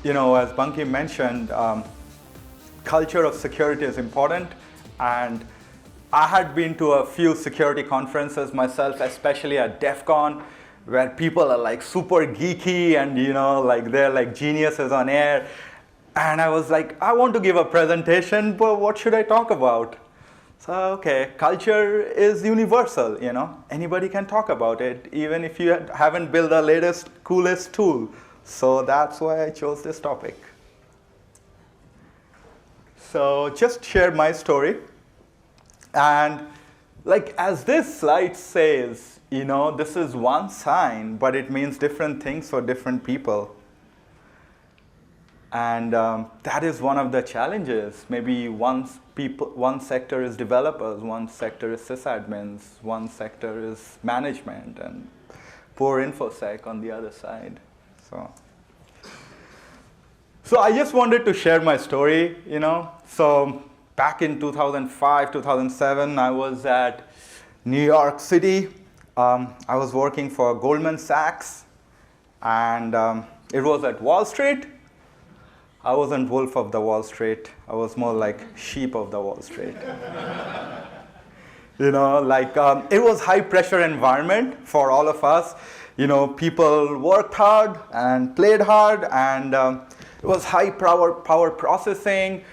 as Bunky mentioned, culture of security is important, and I had been to a few security conferences myself, especially at DEF CON, where people are like super geeky and like they're like geniuses on air. And I was like, I want to give a presentation, but what should I talk about? So, okay, culture is universal, Anybody can talk about it, even if you haven't built the latest, coolest tool. So that's why I chose this topic. So just share my story. And like as this slide says, this is one sign, but it means different things for different people. And that is one of the challenges. Maybe one sector is developers, one sector is sysadmins, one sector is management, and poor InfoSec on the other side. So I just wanted to share my story, So back in 2005, 2007, I was at New York City. I was working for Goldman Sachs, and it was at Wall Street. I wasn't wolf of the Wall Street. I was more like sheep of the Wall Street. It was high pressure environment for all of us. People worked hard and played hard, and it was high power processing.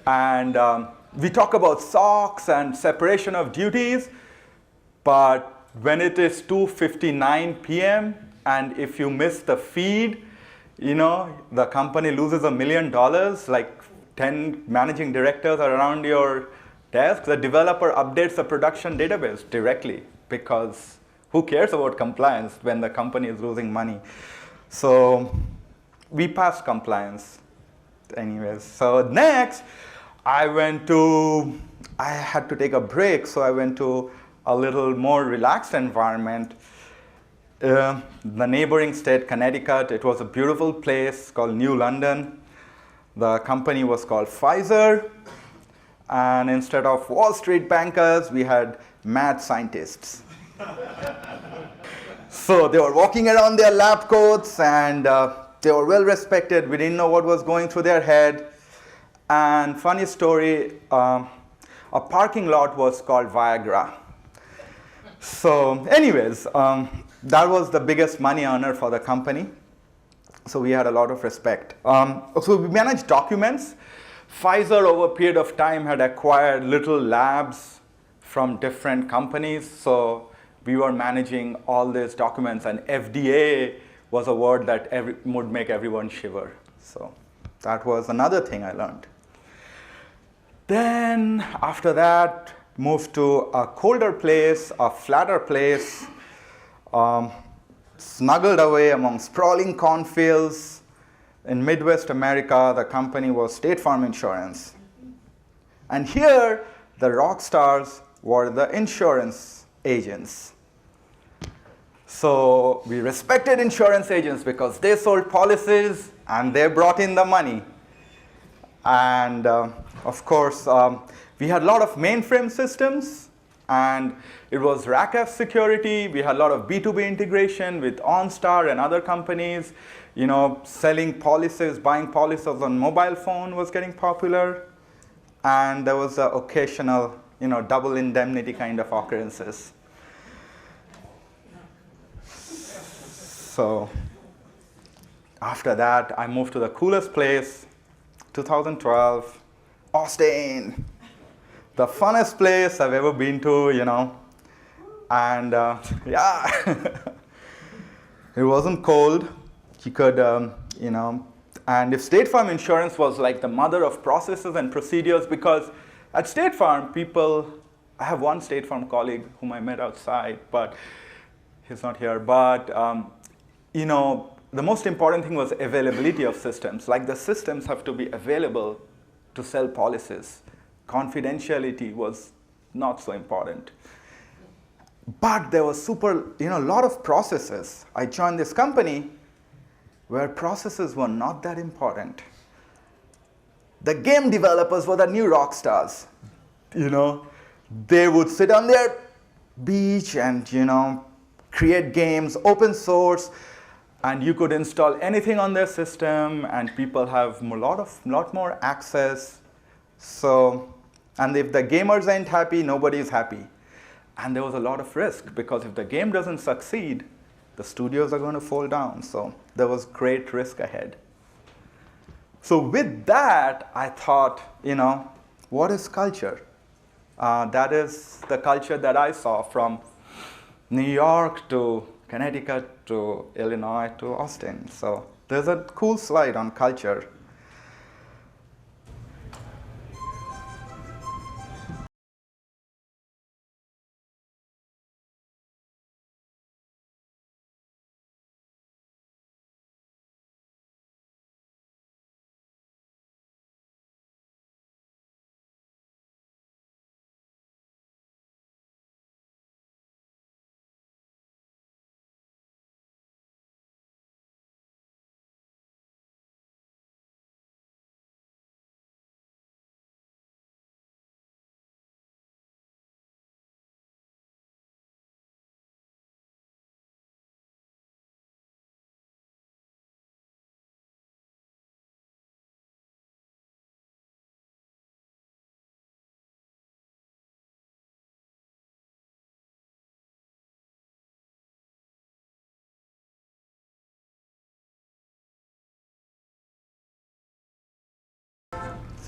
And we talk about SOX and separation of duties, but when it is 2:59 p.m. and if you miss the feed, the company loses $1 million, like 10 managing directors are around your desk. The developer updates the production database directly, because who cares about compliance when the company is losing money? So we passed compliance anyways. So next, I had to take a break, so I went to a little more relaxed environment. The neighboring state, Connecticut, it was a beautiful place called New London. The company was called Pfizer. And instead of Wall Street bankers, we had mad scientists. So they were walking around their lab coats, and they were well respected. We didn't know what was going through their head. And funny story, a parking lot was called Viagra. So anyways, that was the biggest money earner for the company. So we had a lot of respect. So we managed documents. Pfizer, over a period of time, had acquired little labs from different companies. So we were managing all these documents. And FDA was a word that would make everyone shiver. So that was another thing I learned. Then after that, moved to a colder place, a flatter place, snuggled away among sprawling cornfields. In Midwest America, the company was State Farm Insurance. And here, the rock stars were the insurance agents. So we respected insurance agents because they sold policies and they brought in the money. And of course, we had a lot of mainframe systems, and it was RACF security. We had a lot of B2B integration with OnStar and other companies. Selling policies, buying policies on mobile phone was getting popular. And there was the occasional, double indemnity kind of occurrences. So after that, I moved to the coolest place, 2012, Austin. The funnest place I've ever been to, And yeah, it wasn't cold. You could, and if State Farm Insurance was like the mother of processes and procedures, because at State Farm, I have one State Farm colleague whom I met outside, but he's not here. But, the most important thing was availability of systems. Like the systems have to be available to sell policies. Confidentiality was not so important. But there was a lot of processes. I joined this company where processes were not that important. The game developers were the new rock stars. They would sit on their beach and, create games, open source, And you could install anything on their system, and people have lot more access. So, and if the gamers ain't happy, nobody's happy. And there was a lot of risk, because if the game doesn't succeed, the studios are going to fall down. So there was great risk ahead. So with that, I thought, what is culture? That is the culture that I saw from New York to Connecticut to Illinois to Austin. So there's a cool slide on culture.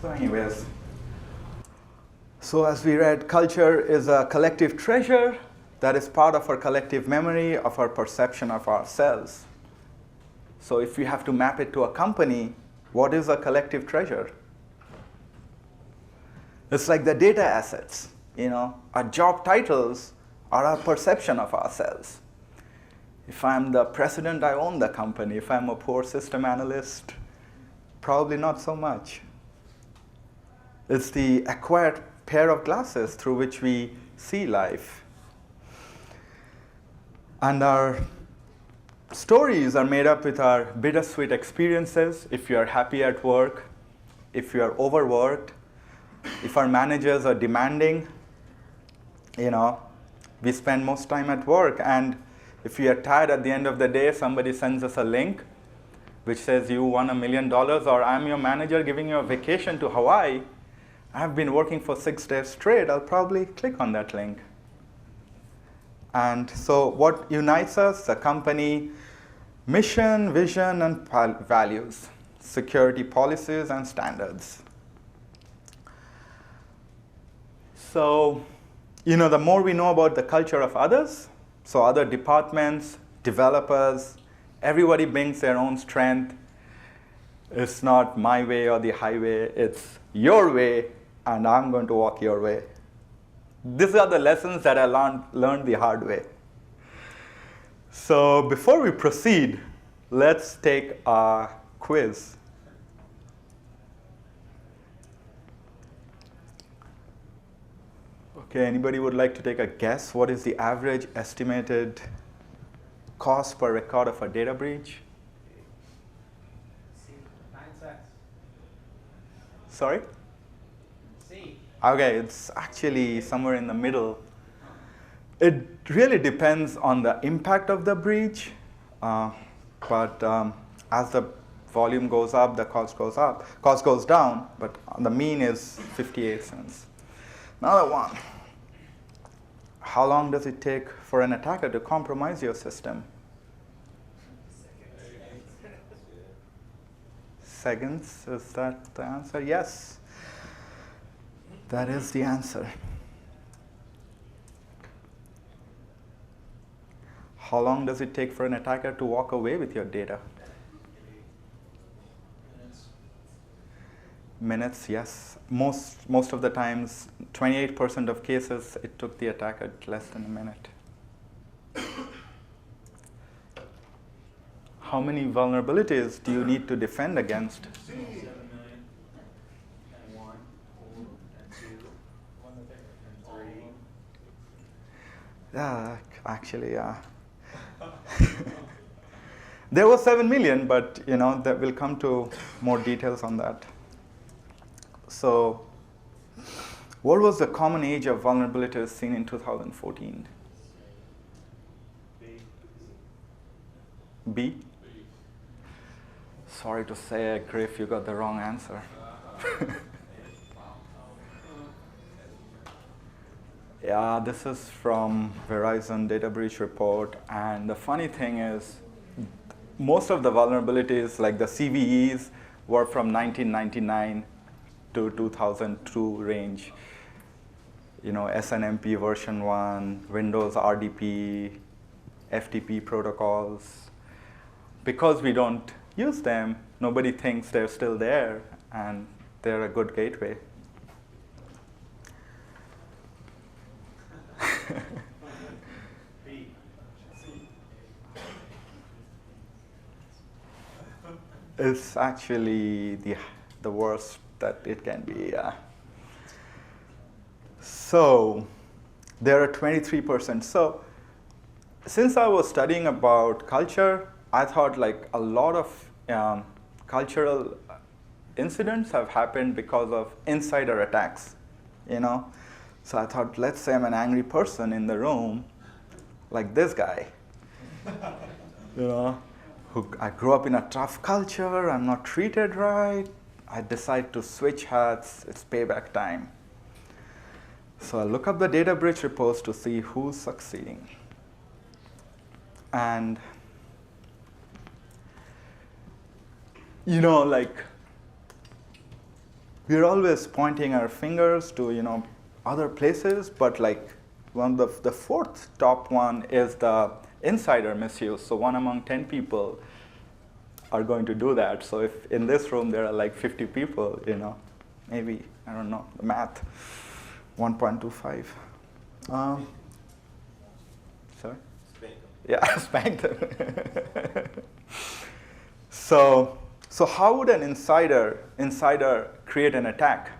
So anyways, so as we read, culture is a collective treasure that is part of our collective memory, of our perception of ourselves. So if we have to map it to a company, what is a collective treasure? It's like the data assets. Our job titles are our perception of ourselves. If I'm the president, I own the company. If I'm a poor system analyst, probably not so much. It's the acquired pair of glasses through which we see life. And our stories are made up with our bittersweet experiences. If you are happy at work, if you are overworked, if our managers are demanding, we spend most time at work. And if we are tired at the end of the day, somebody sends us a link which says you won $1 million, or I'm your manager giving you a vacation to Hawaii. I've been working for 6 days straight. I'll probably click on that link. And so what unites us? The company mission, vision, and values, security policies, and standards. So, the more we know about the culture of others, so other departments, developers, everybody brings their own strength. It's not my way or the highway, it's your way, and I'm going to walk your way. These are the lessons that I learned the hard way. So before we proceed, let's take a quiz. Okay, anybody would like to take a guess? What is the average estimated cost per record of a data breach? 9 cents. Sorry? C. Okay, it's actually somewhere in the middle. It really depends on the impact of the breach, but as the volume goes up, the cost goes down, but the mean is 58 cents. Another one. How long does it take for an attacker to compromise your system? Seconds, is that the answer? Yes, that is the answer. How long does it take for an attacker to walk away with your data? Minutes, yes. Most of the times, 28% of cases, it took the attacker less than a minute. How many vulnerabilities do you need to defend against? 7 million, and 1, and 2, and 3. Yeah, actually, there was 7 million, but that we'll come to more details on that. So, what was the common age of vulnerabilities seen in 2014? B. B? Sorry to say, Griff, you got the wrong answer. Yeah, this is from Verizon data breach report. And the funny thing is, most of the vulnerabilities, like the CVEs, were from 1999 to 2002 range. You know, SNMP version 1, Windows RDP, FTP protocols. Because we don't use them, nobody thinks they're still there, and they're a good gateway. It's actually the worst that it can be. So there are 23%. So since I was studying about culture, I thought like a lot of cultural incidents have happened because of insider attacks, you know. So I thought, let's say I'm an angry person in the room, like this guy, you know. I grew up in a tough culture, I'm not treated right, I decide to switch hats, it's payback time. So I look up the data breach reports to see who's succeeding. And, you know, like, we're always pointing our fingers to, you know, other places, but like, one of the fourth top one is the insider misuse. So 1 among 10 people are going to do that. So if in this room there are like 50 people, you know, maybe, I don't know, the math, 1.25. Sorry? Spank them. Yeah, spank them. So how would an insider create an attack?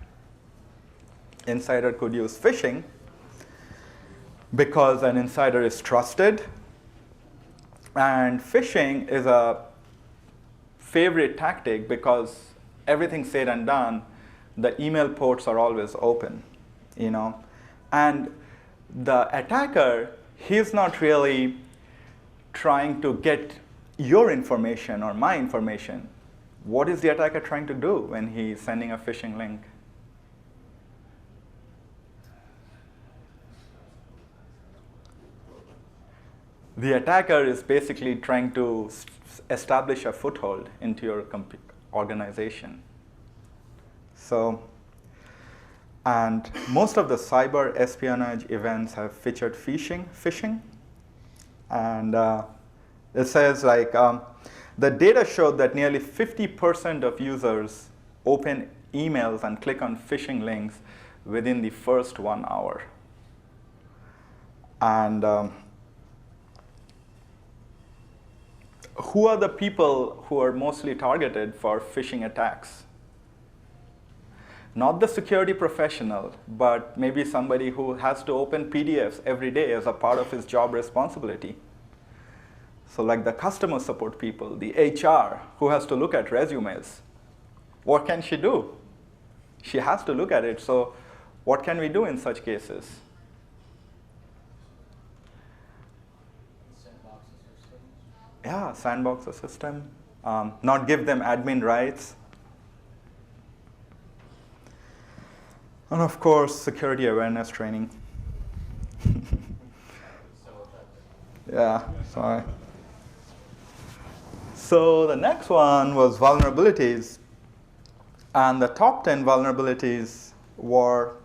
Insider could use phishing, because an insider is trusted, and phishing is a favorite tactic because everything said and done, the email ports are always open, you know. And the attacker, he's not really trying to get your information or my information. What is the attacker trying to do when he's sending a phishing link? The attacker is basically trying to establish a foothold into your organization. So, and most of the cyber espionage events have featured phishing. And it says like, the data showed that nearly 50% of users open emails and click on phishing links within the first 1 hour. And who are the people who are mostly targeted for phishing attacks? Not the security professional, but maybe somebody who has to open PDFs every day as a part of his job responsibility. So like the customer support people, the HR, who has to look at resumes. What can she do? She has to look at it. So what can we do in such cases? Yeah, sandbox a system, not give them admin rights. And of course, security awareness training. Yeah, sorry. So the next one was vulnerabilities. And the top 10 vulnerabilities were,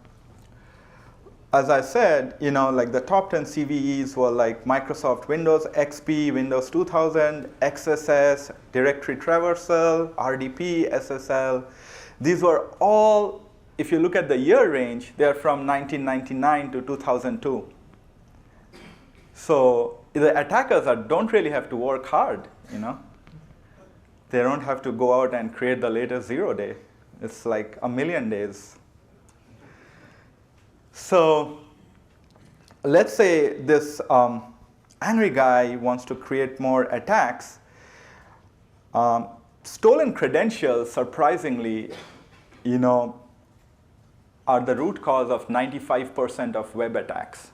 as I said, you know, like the top 10 CVEs were like Microsoft Windows XP, Windows 2000, XSS, directory traversal, RDP, SSL. These were all, if you look at the year range, they're from 1999 to 2002. So the attackers don't really have to work hard, you know. They don't have to go out and create the latest 0 day. It's like a million days. So let's say this angry guy wants to create more attacks. Stolen credentials, surprisingly, you know, are the root cause of 95% of web attacks.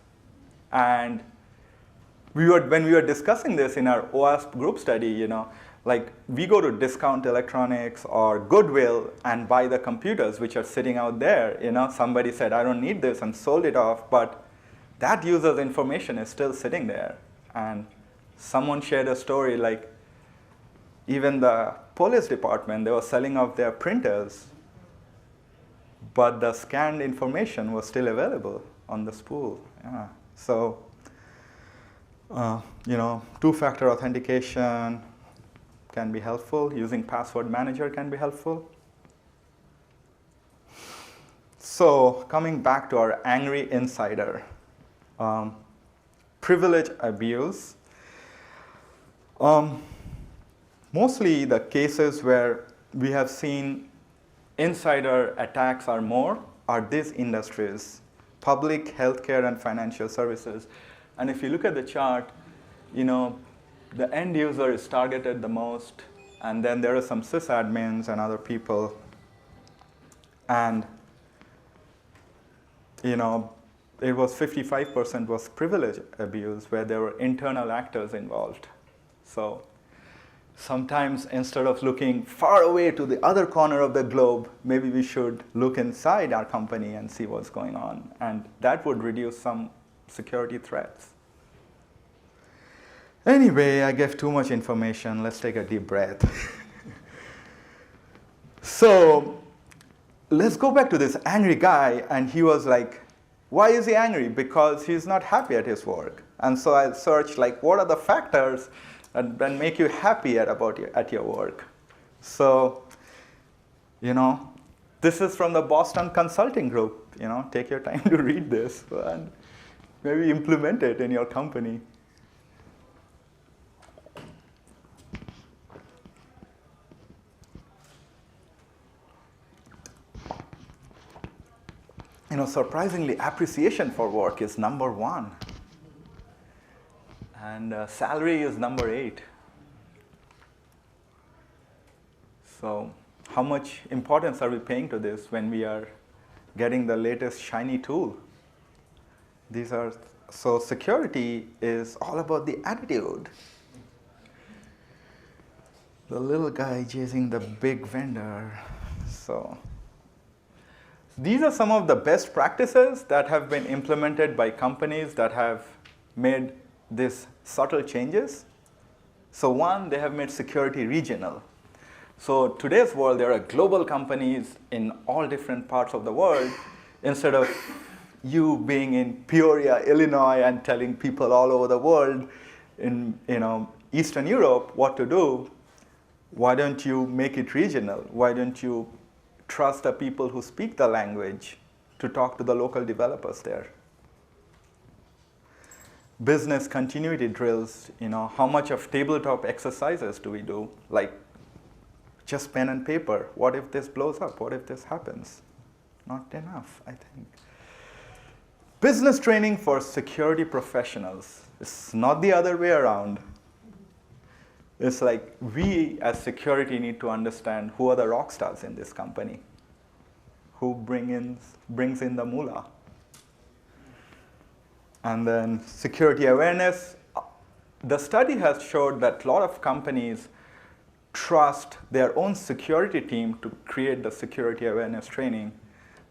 And when we were discussing this in our OWASP group study, like we go to Discount Electronics or Goodwill and buy the computers which are sitting out there. Somebody said, I don't need this and sold it off, but that user's information is still sitting there. And someone shared a story like even the police department, they were selling off their printers, but the scanned information was still available on the spool. Yeah. So, two-factor authentication can be helpful. Using password manager can be helpful. So, coming back to our angry insider, privilege abuse. Mostly the cases where we have seen insider attacks are these industries: public, healthcare, and financial services. And if you look at the chart, the end user is targeted the most, and then there are some sysadmins and other people. And it was 55% was privilege abuse, where there were internal actors involved. So sometimes instead of looking far away to the other corner of the globe, maybe we should look inside our company and see what's going on. And that would reduce some security threats. Anyway, I gave too much information. Let's take a deep breath. So let's go back to this angry guy. And he was like, why is he angry? Because he's not happy at his work. And so I searched, what are the factors that make you happy at your work? So, this is from the Boston Consulting Group. Take your time to read this and maybe implement it in your company. Surprisingly, appreciation for work is number 1. And salary is number 8. So how much importance are we paying to this when we are getting the latest shiny tool? So security is all about the attitude. The little guy chasing the big vendor. So these are some of the best practices that have been implemented by companies that have made these subtle changes. So one, they have made security regional. So today's world, there are global companies in all different parts of the world. Instead of you being in Peoria, Illinois, and telling people all over the world in Eastern Europe what to do, why don't you make it regional? Why don't you trust the people who speak the language to talk to the local developers there? Business continuity drills, how much of tabletop exercises do we do? Like just pen and paper. What if this blows up? What if this happens? Not enough, I think. Business training for security professionals. It's not the other way around. It's like we as security need to understand who are the rock stars in this company, who brings in the moolah. And then security awareness. The study has showed that a lot of companies trust their own security team to create the security awareness training,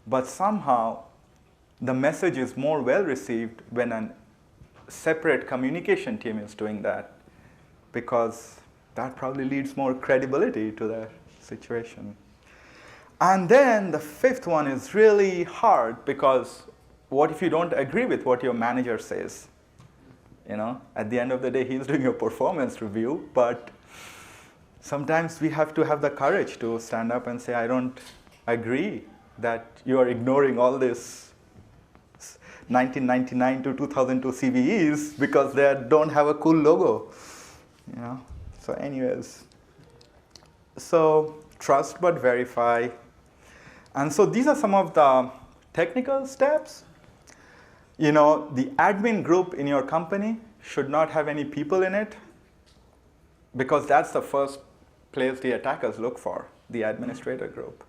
but somehow the message is more well received when a separate communication team is doing that, because that probably leads more credibility to the situation. And then the 5th one is really hard, because what if you don't agree with what your manager says? At the end of the day, he's doing a performance review, but sometimes we have to have the courage to stand up and say, I don't agree that you are ignoring all this 1999 to 2002 CVEs because they don't have a cool logo. So anyways, so trust but verify. And so these are some of the technical steps. The admin group in your company should not have any people in it, because that's the first place the attackers look for, the administrator group.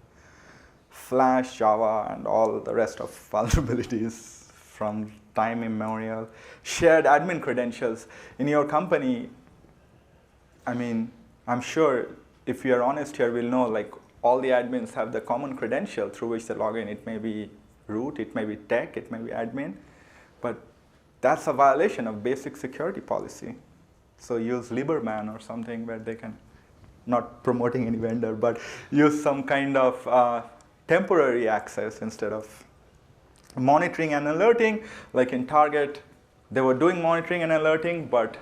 Flash, Java, and all the rest of vulnerabilities from time immemorial. Shared admin credentials. In your company, I mean, I'm sure if you're honest here, we'll know like all the admins have the common credential through which they log in. It may be root, it may be tech, it may be admin, but that's a violation of basic security policy. So use Lieberman or something where they can, not promoting any vendor, but use some kind of temporary access instead of monitoring and alerting. Like in Target, they were doing monitoring and alerting, but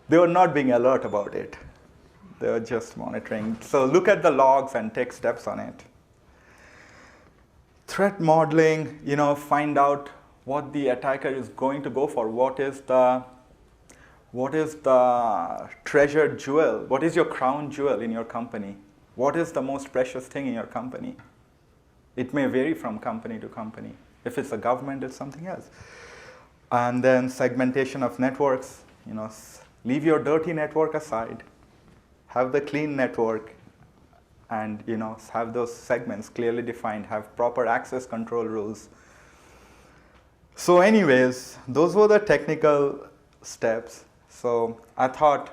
they were not being alert about it. They were just monitoring. So look at the logs and take steps on it. Threat modeling, find out what the attacker is going to go for. What is the treasured jewel? What is your crown jewel in your company? What is the most precious thing in your company? It may vary from company to company. If it's a government, it's something else. And then segmentation of networks. Leave your dirty network aside. Have the clean network, and have those segments clearly defined. Have proper access control rules. So, anyways, those were the technical steps. So I thought,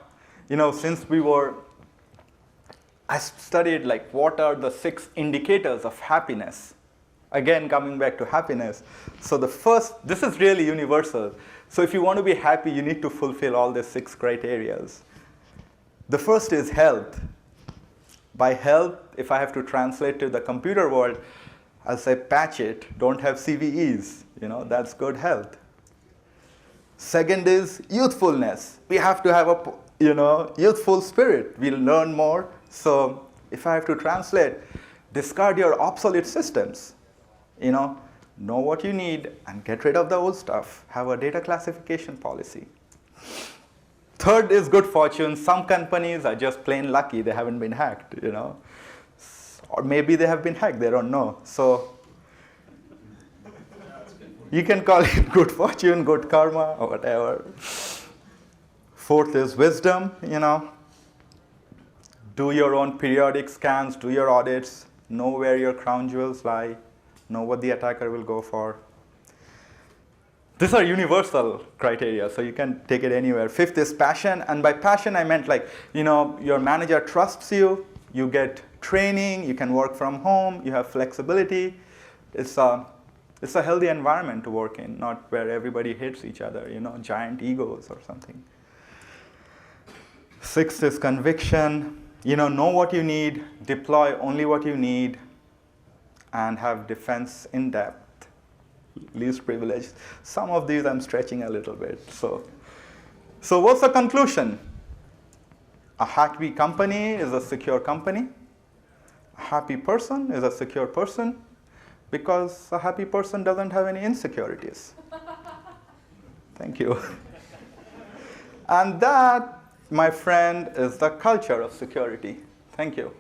since I studied like what are the 6 indicators of happiness. Again, coming back to happiness. So this is really universal. So if you want to be happy, you need to fulfill all the 6 criteria. The first is health. By health, if I have to translate to the computer world, I'll say patch it, don't have CVEs. That's good health. Second is youthfulness. We have to have a youthful spirit. We'll learn more. So if I have to translate, discard your obsolete systems. Know what you need and get rid of the old stuff. Have a data classification policy. Third is good fortune. Some companies are just plain lucky. They haven't been hacked, Or maybe they have been hacked. They don't know. So you can call it good fortune, good karma, or whatever. Fourth is wisdom, Do your own periodic scans, do your audits, know where your crown jewels lie, know what the attacker will go for. These are universal criteria, so you can take it anywhere. Fifth is passion, and by passion I meant like, your manager trusts you, you get training, you can work from home, you have flexibility. It's a healthy environment to work in, not where everybody hates each other, giant egos or something. Sixth is conviction. Know what you need, deploy only what you need, and have defense in depth. Least privilege. Some of these I'm stretching a little bit. So what's the conclusion? A happy company is a secure company. A happy person is a secure person, because a happy person doesn't have any insecurities. Thank you. And that, my friend, is the culture of security. Thank you.